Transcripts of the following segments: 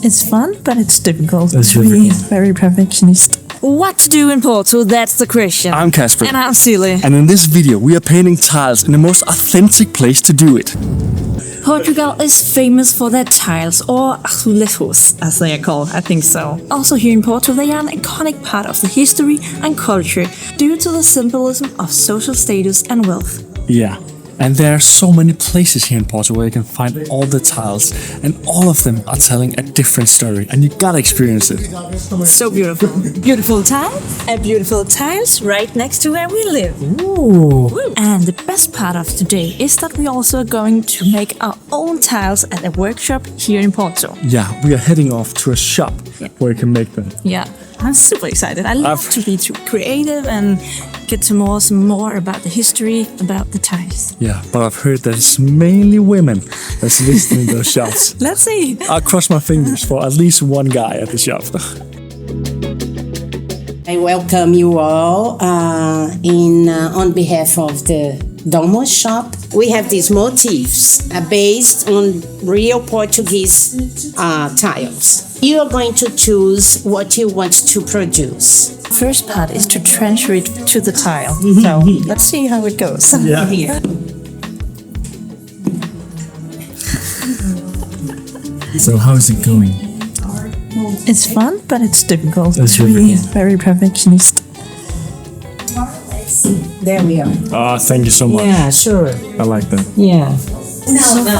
It's fun, but it's difficult. It's We're very perfectionist. What to do in Porto? That's the question. I'm Casper. And I'm Silly. And in this video, we are painting tiles in the most authentic place to do it. Portugal is famous for their tiles, or azulejos, as they are called. I think so. Also here in Porto, they are an iconic part of the history and culture due to the symbolism of social status and wealth. Yeah. And there are so many places here in Porto where you can find all the tiles, and all of them are telling a different story, and you gotta experience it. So beautiful. Beautiful tiles and beautiful tiles right next to where we live. Ooh. And the best part of today is that we also are going to make our own tiles at a workshop here in Porto. Yeah, we are heading off to a shop where you can make them. Yeah, I'm super excited. I love to be too creative and get to know some more about the history, about the tiles. Yeah, but I've heard that it's mainly women that's visiting those shops. Let's see. I'll cross my fingers for at least one guy at the shop. I welcome you all on behalf of the Domo shop. We have these motifs based on real Portuguese tiles. You are going to choose what you want to produce. First part is to transfer it to the tile. So let's see how it goes. Yeah. Here. So how's it going? It's fun, but it's difficult. It's We're very perfectionist. There we are. Ah, thank you so much. Yeah, sure. I like that. Yeah.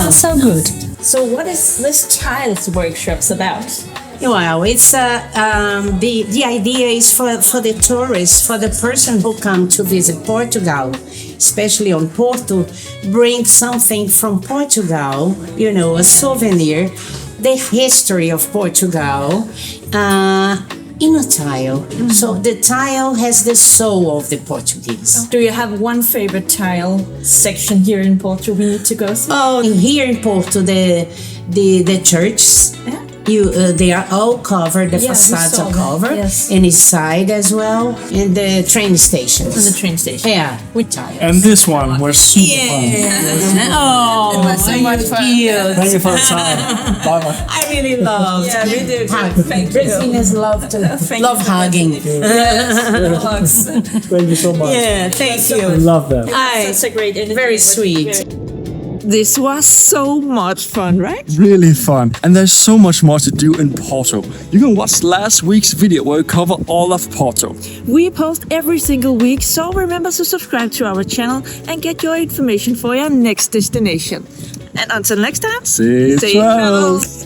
So good. So what is this tiles workshops about? Well, it's the idea is for the tourists, for the person who come to visit Portugal, especially on Porto, bring something from Portugal, a souvenir, the history of Portugal, in a tile. So the tile has the soul of the Portuguese. Do you have one favorite tile section here in Porto we need to go through? Oh, here in Porto, the churches. They are all covered, the facades are covered, and inside as well, and the train stations. And the train station. Yeah, with tiles. And this one was super fun. Oh, it was so much fun. Thank you for the time. Bye-bye. I really love. Yeah, we do. Thank you. Brazilians love hugging. Hugs. Thank you so much. Yeah, thank you. I love that. Such a great energy. Very sweet. This was so much fun, right? Really fun. And there's so much more to do in Porto. You can watch last week's video where we cover all of Porto. We post every single week, so remember to subscribe to our channel and get your information for your next destination. And until next time, Safe travels.